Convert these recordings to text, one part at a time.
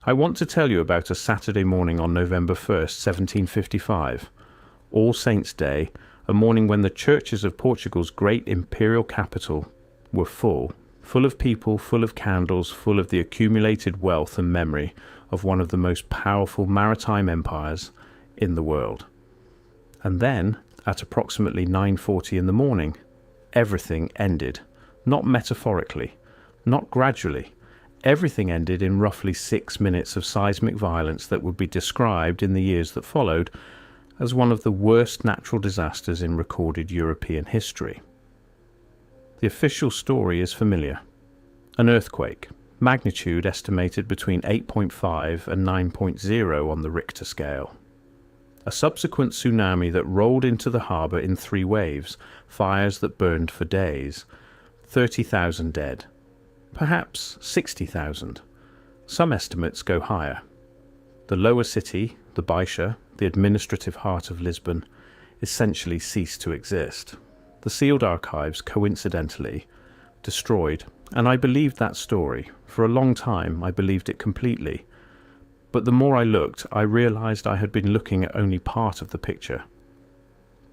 I want to tell you about a Saturday morning on November 1st, 1755, All Saints' Day, a morning when the churches of Portugal's great imperial capital were full of people, full of candles, full of the accumulated wealth and memory of one of the most powerful maritime empires in the world. And then, at approximately 9:40 in the morning, everything ended. Not metaphorically, not gradually. Everything ended in roughly 6 minutes of seismic violence that would be described in the years that followed as one of the worst natural disasters in recorded European history. The official story is familiar. An earthquake, magnitude estimated between 8.5 and 9.0 on the Richter scale. A subsequent tsunami that rolled into the harbour in 3 waves, fires that burned for days, 30,000 dead. Perhaps 60,000. Some estimates go higher. The lower city, the Baixa, the administrative heart of Lisbon, essentially ceased to exist. The sealed archives, coincidentally, destroyed, and I believed that story. For a long time, I believed it completely. But the more I looked, I realized I had been looking at only part of the picture.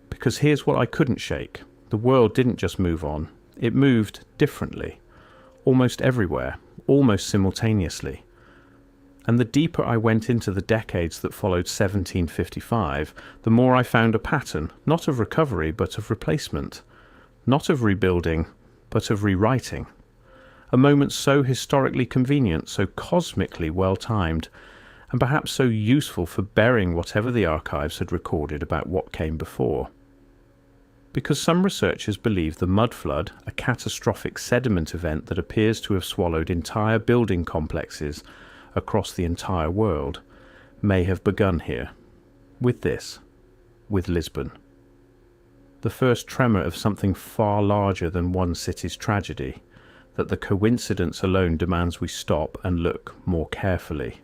Because here's what I couldn't shake. The world didn't just move on. It moved differently. Almost everywhere, almost simultaneously. And the deeper I went into the decades that followed 1755, the more I found a pattern, not of recovery, but of replacement. Not of rebuilding, but of rewriting. A moment so historically convenient, so cosmically well-timed, and perhaps so useful for burying whatever the archives had recorded about what came before. Because some researchers believe the mud flood, a catastrophic sediment event that appears to have swallowed entire building complexes across the entire world, may have begun here. With Lisbon. The first tremor of something far larger than one city's tragedy, that the coincidence alone demands we stop and look more carefully.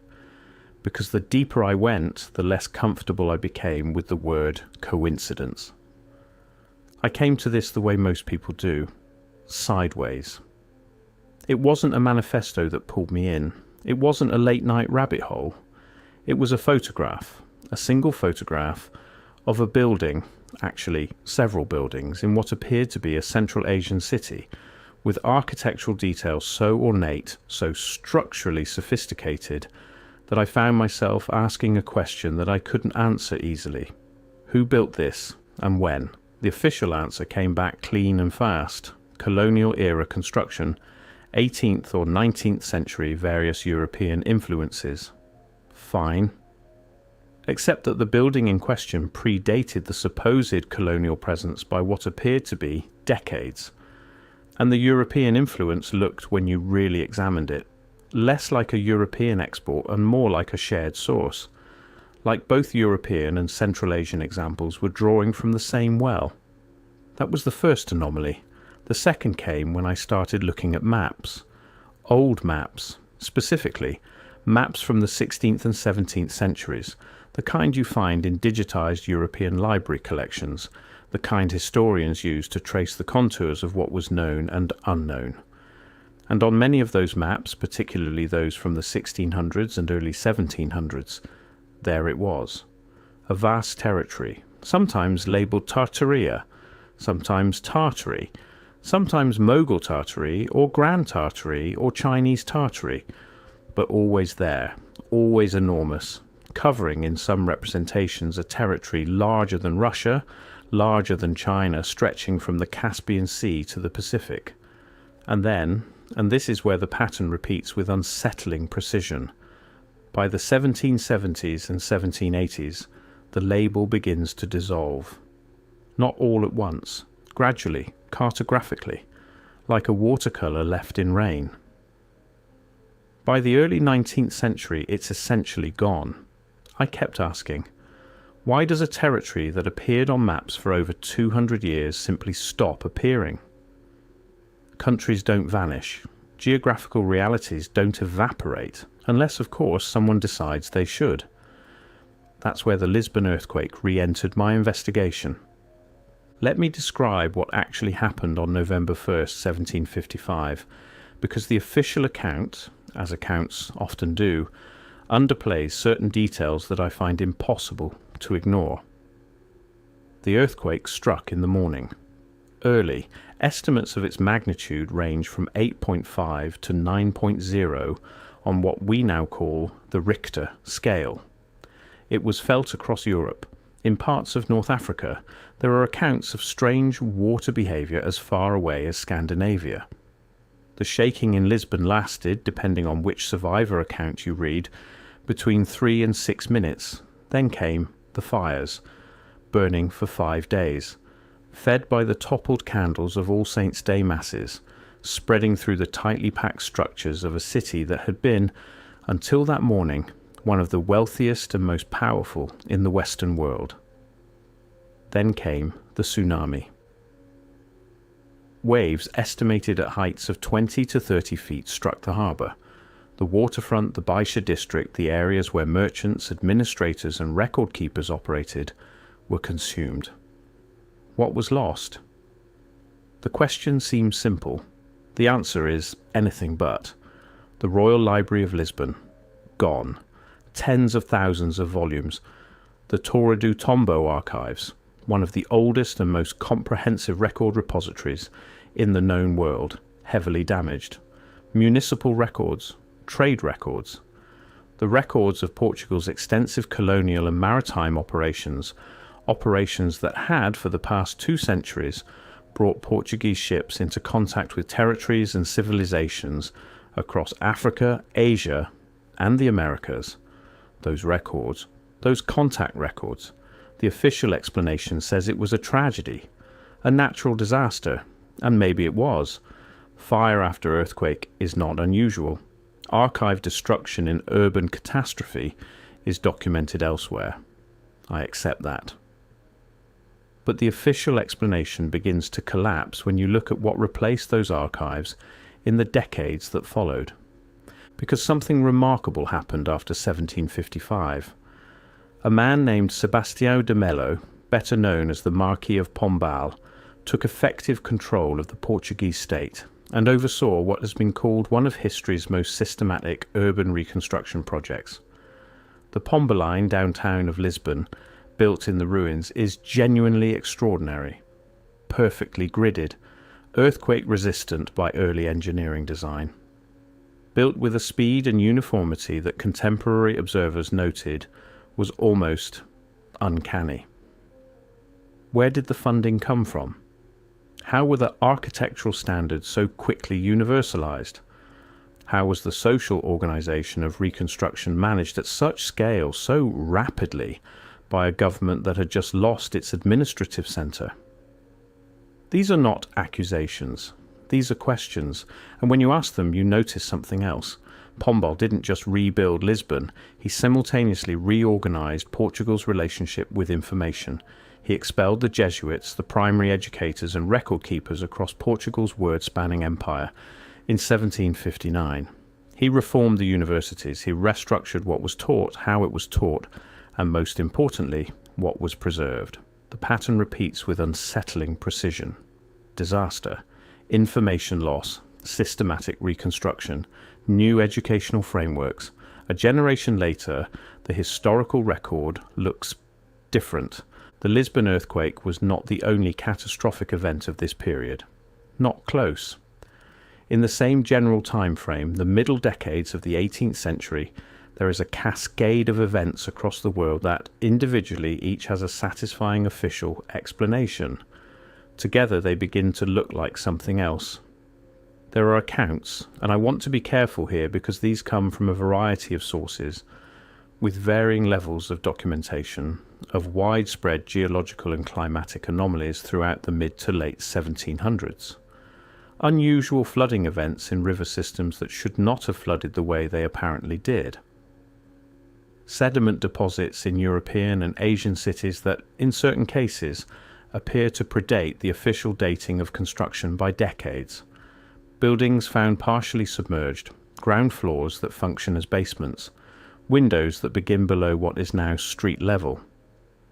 Because the deeper I went, the less comfortable I became with the word coincidence. I came to this the way most people do, sideways. It wasn't a manifesto that pulled me in. It wasn't a late-night rabbit hole. It was a photograph, a single photograph, of a building, actually several buildings, in what appeared to be a Central Asian city, with architectural details so ornate, so structurally sophisticated, that I found myself asking a question that I couldn't answer easily. Who built this, and when? The official answer came back clean and fast. Colonial-era construction, 18th or 19th century various European influences. Fine. Except that the building in question predated the supposed colonial presence by what appeared to be decades. And the European influence looked, when you really examined it, less like a European export and more like a shared source. Like both European and Central Asian examples were drawing from the same well. That was the first anomaly. The second came when I started looking at maps. Old maps, specifically, maps from the 16th and 17th centuries, the kind you find in digitized European library collections, the kind historians use to trace the contours of what was known and unknown. And on many of those maps, particularly those from the 1600s and early 1700s, there it was. A vast territory, sometimes labelled Tartaria, sometimes Tartary, sometimes Mughal Tartary or Grand Tartary or Chinese Tartary, but always there, always enormous, covering in some representations a territory larger than Russia, larger than China, stretching from the Caspian Sea to the Pacific. And then, and this is where the pattern repeats with unsettling precision, by the 1770s and 1780s, the label begins to dissolve. Not all at once, gradually, cartographically, like a watercolour left in rain. By the early 19th century, it's essentially gone. I kept asking, why does a territory that appeared on maps for over 200 years simply stop appearing? Countries don't vanish. Geographical realities don't evaporate, unless, of course, someone decides they should. That's where the Lisbon earthquake re-entered my investigation. Let me describe what actually happened on November 1st, 1755, because the official account, as accounts often do, underplays certain details that I find impossible to ignore. The earthquake struck in the morning. Early, estimates of its magnitude range from 8.5 to 9.0 on what we now call the Richter scale. It was felt across Europe. In parts of North Africa, there are accounts of strange water behaviour as far away as Scandinavia. The shaking in Lisbon lasted, depending on which survivor account you read, between 3 and 6 minutes. Then came the fires, burning for 5 days, fed by the toppled candles of All Saints' Day masses, spreading through the tightly packed structures of a city that had been, until that morning, one of the wealthiest and most powerful in the Western world. Then came the tsunami. Waves estimated at heights of 20 to 30 feet struck the harbour. The waterfront, the Baixia district, the areas where merchants, administrators and record keepers operated, were consumed. What was lost? The question seems simple. The answer is anything but. The Royal Library of Lisbon, gone. Tens of thousands of volumes. The Torre do Tombo archives, one of the oldest and most comprehensive record repositories in the known world, heavily damaged. Municipal records, trade records, the records of Portugal's extensive colonial and maritime operations that had, for the past 2 centuries, brought Portuguese ships into contact with territories and civilizations across Africa, Asia, and the Americas. Those records, those contact records, the official explanation says it was a tragedy, a natural disaster, and maybe it was. Fire after earthquake is not unusual. Archive destruction in urban catastrophe is documented elsewhere. I accept that. But the official explanation begins to collapse when you look at what replaced those archives in the decades that followed. Because something remarkable happened after 1755. A man named Sebastião de Melo, better known as the Marquis of Pombal, took effective control of the Portuguese state and oversaw what has been called one of history's most systematic urban reconstruction projects. The Pombaline downtown of Lisbon, built in the ruins, is genuinely extraordinary. Perfectly gridded, earthquake-resistant by early engineering design. Built with a speed and uniformity that contemporary observers noted was almost uncanny. Where did the funding come from? How were the architectural standards so quickly universalized? How was the social organization of reconstruction managed at such scale so rapidly by a government that had just lost its administrative center? These are not accusations. These are questions, and when you ask them, you notice something else. Pombal didn't just rebuild Lisbon, he simultaneously reorganized Portugal's relationship with information. He expelled the Jesuits, the primary educators and record keepers across Portugal's word-spanning empire in 1759. He reformed the universities, he restructured what was taught, how it was taught, and most importantly, what was preserved. The pattern repeats with unsettling precision. Disaster, information loss, systematic reconstruction, new educational frameworks. A generation later, the historical record looks different. The Lisbon earthquake was not the only catastrophic event of this period. Not close. In the same general time frame, the middle decades of the 18th century, there is a cascade of events across the world that, individually, each has a satisfying official explanation. Together they begin to look like something else. There are accounts, and I want to be careful here because these come from a variety of sources, with varying levels of documentation, of widespread geological and climatic anomalies throughout the mid to late 1700s. Unusual flooding events in river systems that should not have flooded the way they apparently did. Sediment deposits in European and Asian cities that, in certain cases, appear to predate the official dating of construction by decades. Buildings found partially submerged, ground floors that function as basements, windows that begin below what is now street level.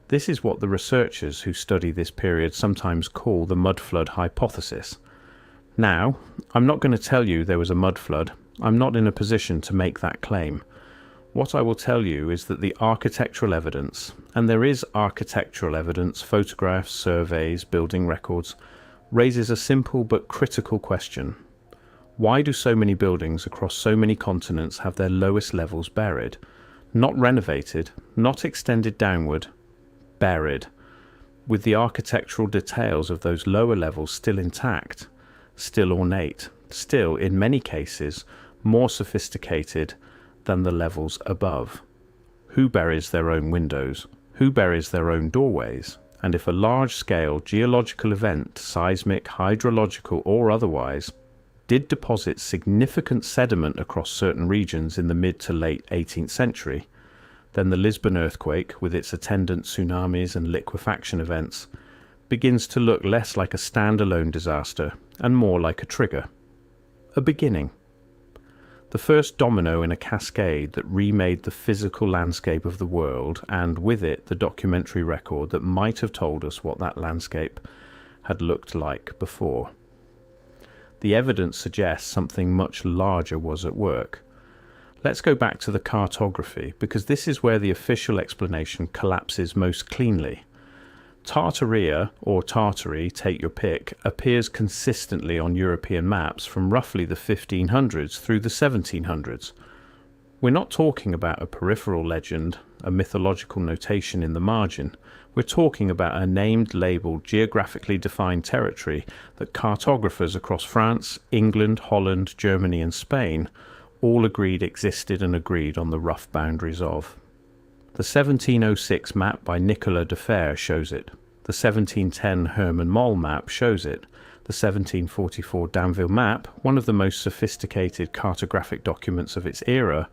This is what the researchers who study this period sometimes call the mudflood hypothesis. Now, I'm not going to tell you there was a mudflood. I'm not in a position to make that claim. What I will tell you is that the architectural evidence, and there is architectural evidence, photographs, surveys, building records, raises a simple but critical question. Why do so many buildings across so many continents have their lowest levels buried? Not renovated, not extended downward, buried, with the architectural details of those lower levels still intact, still ornate, still, in many cases, more sophisticated than the levels above. Who buries their own windows? Who buries their own doorways? And if a large-scale geological event, seismic, hydrological or otherwise, did deposit significant sediment across certain regions in the mid to late 18th century, then the Lisbon earthquake, with its attendant tsunamis and liquefaction events, begins to look less like a standalone disaster and more like a trigger. A beginning. The first domino in a cascade that remade the physical landscape of the world, and with it the documentary record that might have told us what that landscape had looked like before. The evidence suggests something much larger was at work. Let's go back to the cartography, because this is where the official explanation collapses most cleanly. Tartaria, or Tartary, take your pick, appears consistently on European maps from roughly the 1500s through the 1700s. We're not talking about a peripheral legend, a mythological notation in the margin. We're talking about a named, labelled, geographically defined territory that cartographers across France, England, Holland, Germany and Spain all agreed existed and agreed on the rough boundaries of. The 1706 map by Nicolas de Fer shows it. The 1710 Herman Moll map shows it. The 1744 Danville map, one of the most sophisticated cartographic documents of its era,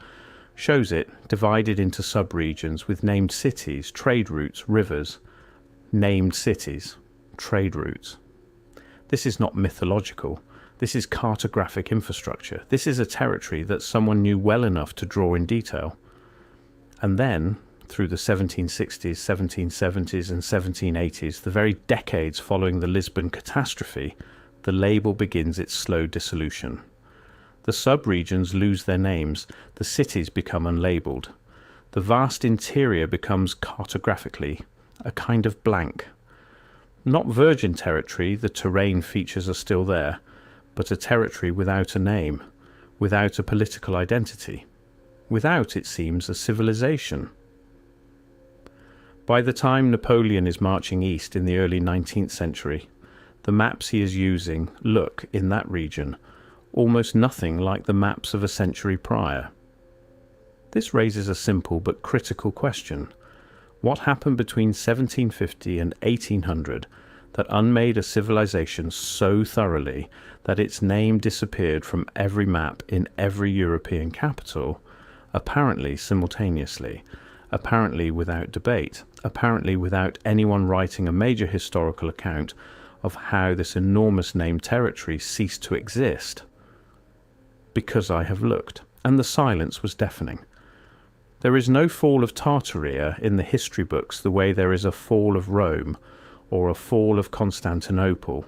shows it divided into sub-regions with named cities, trade routes, rivers. Named cities, trade routes. This is not mythological. This is cartographic infrastructure. This is a territory that someone knew well enough to draw in detail. And then, through the 1760s, 1770s and 1780s, the very decades following the Lisbon catastrophe, the label begins its slow dissolution. The sub-regions lose their names, the cities become unlabelled. The vast interior becomes cartographically a kind of blank. Not virgin territory, the terrain features are still there, but a territory without a name, without a political identity, without, it seems, a civilization. By the time Napoleon is marching east in the early 19th century, the maps he is using look, in that region, almost nothing like the maps of a century prior. This raises a simple but critical question. What happened between 1750 and 1800 that unmade a civilization so thoroughly that its name disappeared from every map in every European capital, apparently simultaneously, apparently without debate, apparently without anyone writing a major historical account of how this enormous named territory ceased to exist? Because I have looked, and the silence was deafening. There is no fall of Tartaria in the history books the way there is a fall of Rome or a fall of Constantinople.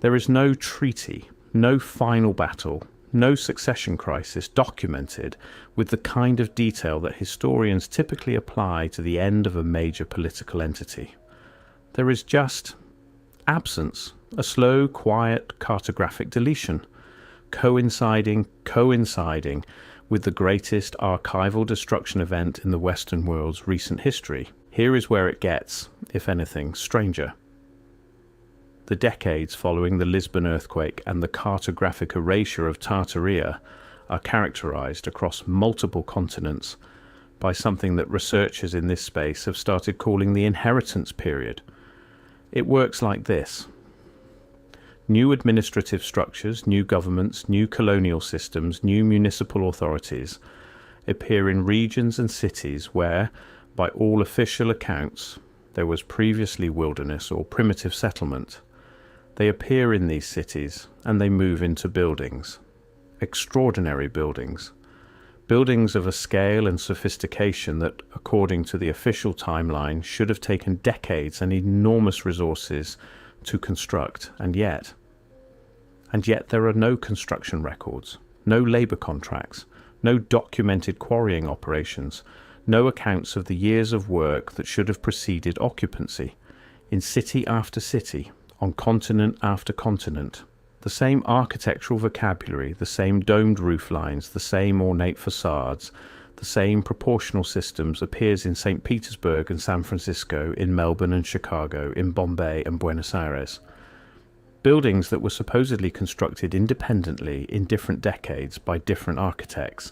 There is no treaty, no final battle, no succession crisis documented with the kind of detail that historians typically apply to the end of a major political entity. There is just absence, a slow, quiet cartographic deletion, coinciding with the greatest archival destruction event in the Western world's recent history. Here is where it gets, if anything, stranger. The decades following the Lisbon earthquake and the cartographic erasure of Tartaria are characterized across multiple continents by something that researchers in this space have started calling the inheritance period. It works like this. New administrative structures, new governments, new colonial systems, new municipal authorities appear in regions and cities where, by all official accounts, there was previously wilderness or primitive settlement. They appear in these cities and they move into buildings. Extraordinary buildings. Buildings of a scale and sophistication that, according to the official timeline, should have taken decades and enormous resources to construct, and yet there are no construction records, no labour contracts, no documented quarrying operations, no accounts of the years of work that should have preceded occupancy, in city after city, on continent after continent. The same architectural vocabulary, the same domed roof lines, the same ornate facades, the same proportional systems appears in St. Petersburg and San Francisco, in Melbourne and Chicago, in Bombay and Buenos Aires. Buildings that were supposedly constructed independently in different decades by different architects,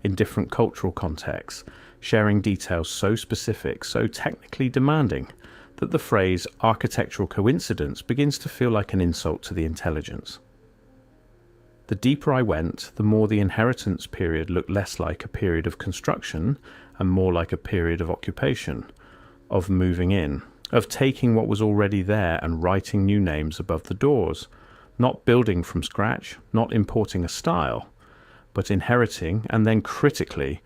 in different cultural contexts, sharing details so specific, so technically demanding, that the phrase architectural coincidence begins to feel like an insult to the intelligence. The deeper I went, the more the inheritance period looked less like a period of construction and more like a period of occupation, of moving in, of taking what was already there and writing new names above the doors, not building from scratch, not importing a style, but inheriting and then critically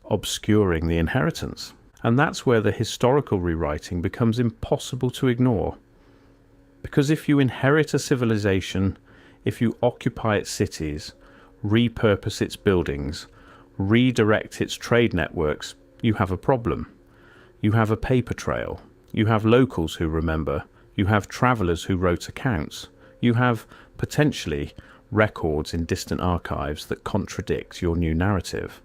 obscuring the inheritance. And that's where the historical rewriting becomes impossible to ignore. Because if you inherit a civilization, if you occupy its cities, repurpose its buildings, redirect its trade networks, you have a problem. You have a paper trail. You have locals who remember. You have travellers who wrote accounts. You have, potentially, records in distant archives that contradict your new narrative.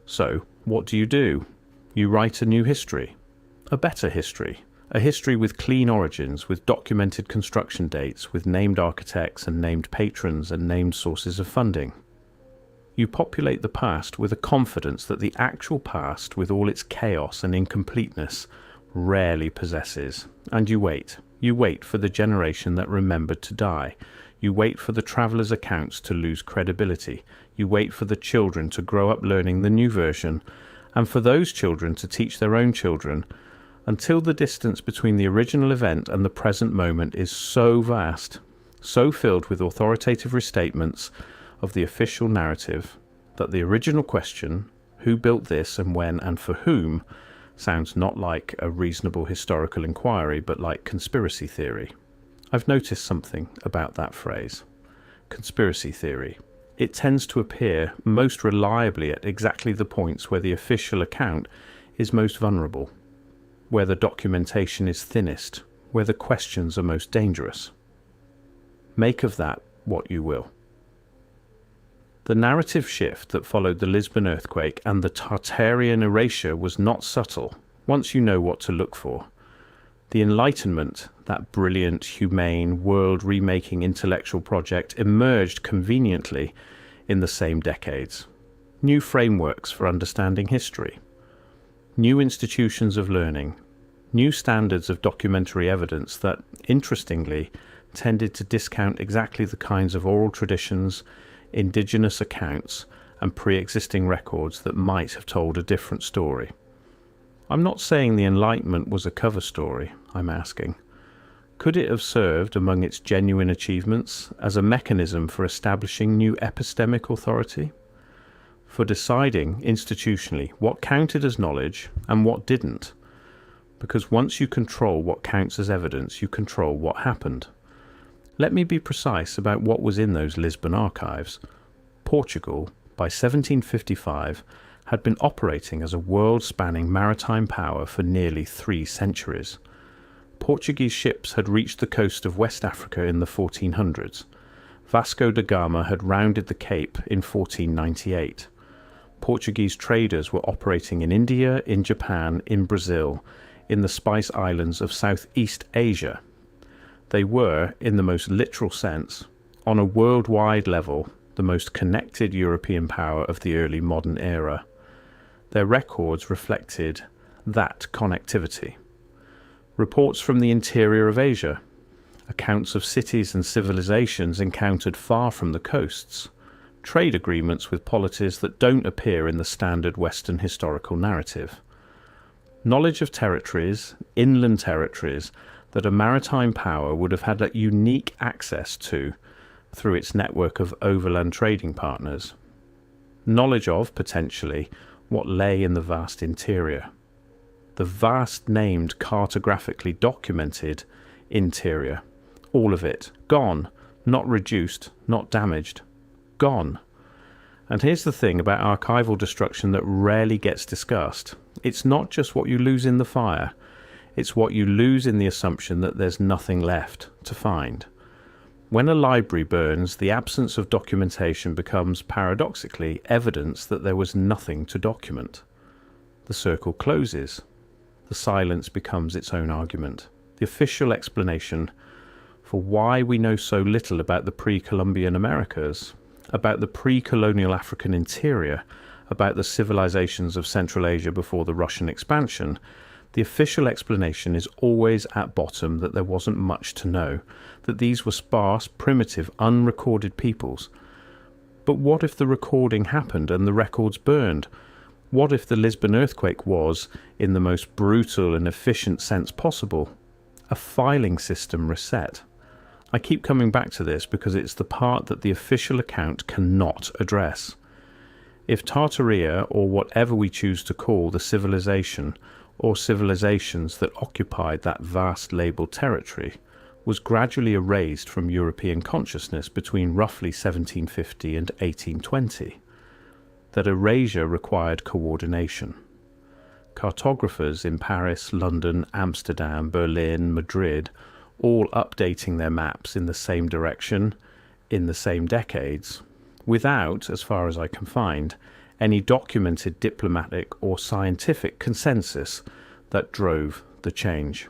So, what do? You write a new history, a better history, a history with clean origins, with documented construction dates, with named architects and named patrons and named sources of funding. You populate the past with a confidence that the actual past, with all its chaos and incompleteness, rarely possesses. And you wait. You wait for the generation that remembered to die. You wait for the travellers' accounts to lose credibility. You wait for the children to grow up learning the new version, and for those children to teach their own children, until the distance between the original event and the present moment is so vast, so filled with authoritative restatements of the official narrative, that the original question, who built this and when and for whom, sounds not like a reasonable historical inquiry, but like conspiracy theory. I've noticed something about that phrase, conspiracy theory. It tends to appear most reliably at exactly the points where the official account is most vulnerable, where the documentation is thinnest, where the questions are most dangerous. Make of that what you will. The narrative shift that followed the Lisbon earthquake and the Tartarian erasure was not subtle, once you know what to look for. The Enlightenment, that brilliant, humane, world-remaking intellectual project, emerged conveniently in the same decades. New frameworks for understanding history, new institutions of learning, new standards of documentary evidence that, interestingly, tended to discount exactly the kinds of oral traditions, indigenous accounts, and pre-existing records that might have told a different story. I'm not saying the Enlightenment was a cover story, I'm asking. Could it have served, among its genuine achievements, as a mechanism for establishing new epistemic authority? For deciding, institutionally, what counted as knowledge and what didn't? Because once you control what counts as evidence, you control what happened. Let me be precise about what was in those Lisbon archives. Portugal, by 1755, had been operating as a world-spanning maritime power for nearly 3 centuries. Portuguese ships had reached the coast of West Africa in the 1400s. Vasco da Gama had rounded the Cape in 1498. Portuguese traders were operating in India, in Japan, in Brazil, in the Spice Islands of Southeast Asia. They were, in the most literal sense, on a worldwide level, the most connected European power of the early modern era. Their records reflected that connectivity. Reports from the interior of Asia, accounts of cities and civilizations encountered far from the coasts, trade agreements with polities that don't appear in the standard Western historical narrative. Knowledge of territories, inland territories, that a maritime power would have had a unique access to through its network of overland trading partners. Knowledge of, potentially, what lay in the vast interior. The vast named cartographically documented interior. All of it. Gone. Not reduced. Not damaged. Gone. And here's the thing about archival destruction that rarely gets discussed. It's not just what you lose in the fire, it's what you lose in the assumption that there's nothing left to find. When a library burns, the absence of documentation becomes, paradoxically, evidence that there was nothing to document. The circle closes. The silence becomes its own argument. The official explanation for why we know so little about the pre-Columbian Americas, about the pre-colonial African interior, about the civilizations of Central Asia before the Russian expansion, the official explanation is always at bottom that there wasn't much to know, that these were sparse, primitive, unrecorded peoples. But what if the recording happened and the records burned? What if the Lisbon earthquake was, in the most brutal and efficient sense possible, a filing system reset? I keep coming back to this because it's the part that the official account cannot address. If Tartaria, or whatever we choose to call the civilization, or civilizations that occupied that vast labelled territory, was gradually erased from European consciousness between roughly 1750 and 1820, that erasure required coordination. Cartographers in Paris, London, Amsterdam, Berlin, Madrid, all updating their maps in the same direction, in the same decades, without, as far as I can find, any documented diplomatic or scientific consensus that drove the change.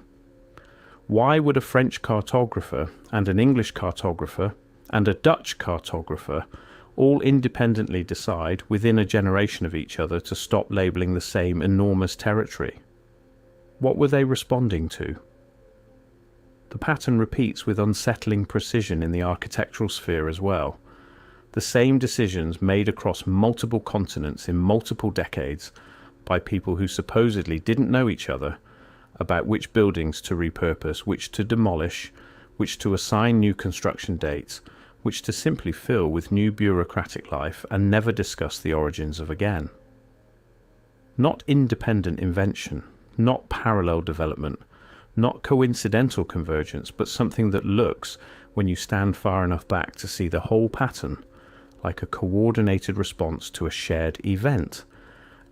Why would a French cartographer and an English cartographer and a Dutch cartographer all independently decide within a generation of each other to stop labelling the same enormous territory? What were they responding to? The pattern repeats with unsettling precision in the architectural sphere as well. The same decisions made across multiple continents in multiple decades by people who supposedly didn't know each other about which buildings to repurpose, which to demolish, which to assign new construction dates, which to simply fill with new bureaucratic life and never discuss the origins of again. Not independent invention, not parallel development, not coincidental convergence, but something that looks, when you stand far enough back to see the whole pattern, like a coordinated response to a shared event.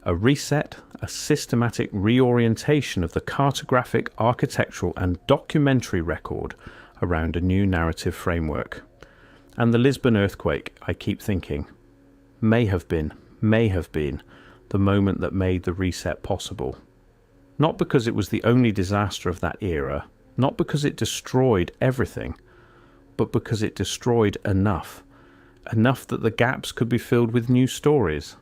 A reset, a systematic reorientation of the cartographic, architectural and documentary record around a new narrative framework. And the Lisbon earthquake, I keep thinking, may have been the moment that made the reset possible. Not because it was the only disaster of that era, not because it destroyed everything, but because it destroyed enough that the gaps could be filled with new stories,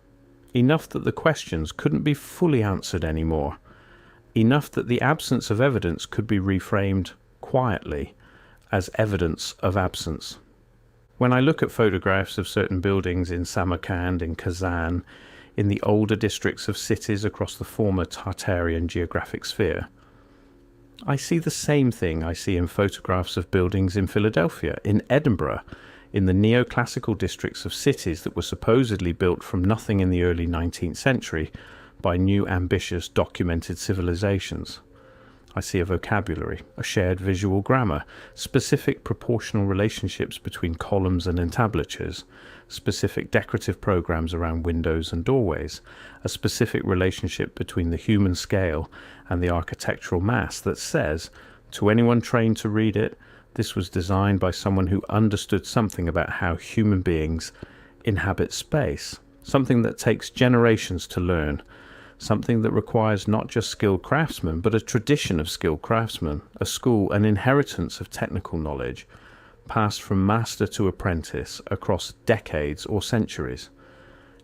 enough that the questions couldn't be fully answered anymore, enough that the absence of evidence could be reframed quietly as evidence of absence. When I look at photographs of certain buildings in Samarkand, in Kazan, in the older districts of cities across the former Tartarian geographic sphere, I see the same thing I see in photographs of buildings in Philadelphia, in Edinburgh, in the neoclassical districts of cities that were supposedly built from nothing in the early 19th century by new ambitious documented civilizations. I see a vocabulary, a shared visual grammar, specific proportional relationships between columns and entablatures, specific decorative programs around windows and doorways, a specific relationship between the human scale and the architectural mass that says, to anyone trained to read it, this was designed by someone who understood something about how human beings inhabit space, something that takes generations to learn, something that requires not just skilled craftsmen, but a tradition of skilled craftsmen, a school, an inheritance of technical knowledge, passed from master to apprentice across decades or centuries.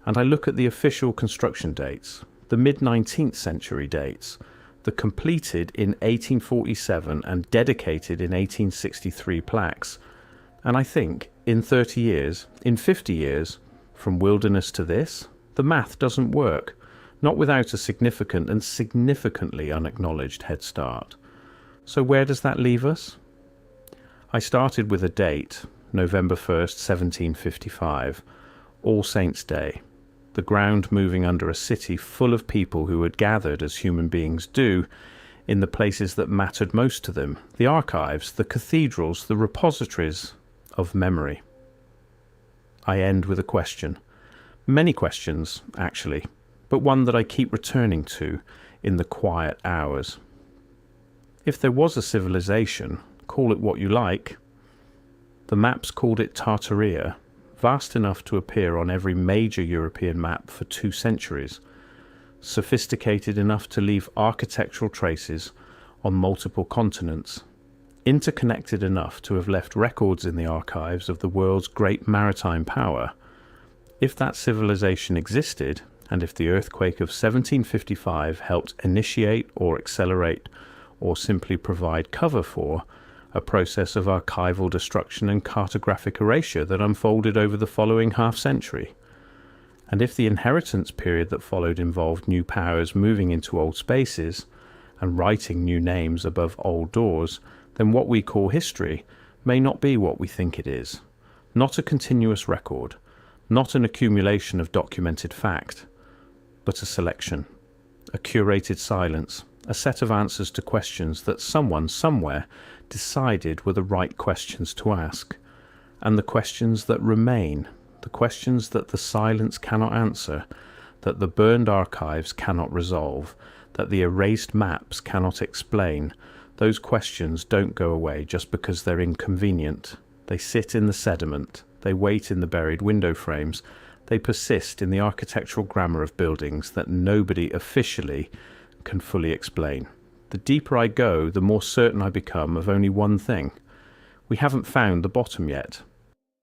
And I look at the official construction dates, the mid-19th century dates, the completed in 1847 and dedicated in 1863 plaques, and I think, in 30 years, in 50 years, from wilderness to this, the math doesn't work. Not without a significant and significantly unacknowledged head start. So where does that leave us? I started with a date, November 1st, 1755, All Saints' Day, the ground moving under a city full of people who had gathered, as human beings do, in the places that mattered most to them, the archives, the cathedrals, the repositories of memory. I end with a question. Many questions, actually, but one that I keep returning to in the quiet hours. If there was a civilization, call it what you like. The maps called it Tartaria, vast enough to appear on every major European map for 2 centuries, sophisticated enough to leave architectural traces on multiple continents, interconnected enough to have left records in the archives of the world's great maritime power. If that civilization existed, and if the earthquake of 1755 helped initiate or accelerate or simply provide cover for a process of archival destruction and cartographic erasure that unfolded over the following half-century, and if the inheritance period that followed involved new powers moving into old spaces and writing new names above old doors, then what we call history may not be what we think it is. Not a continuous record, not an accumulation of documented fact, but a selection, a curated silence, a set of answers to questions that someone somewhere decided were the right questions to ask, and the questions that remain, the questions that the silence cannot answer, that the burned archives cannot resolve, that the erased maps cannot explain. Those questions don't go away just because they're inconvenient. They sit in the sediment, they wait in the buried window frames, they persist in the architectural grammar of buildings that nobody officially can fully explain. The deeper I go, the more certain I become of only one thing. We haven't found the bottom yet.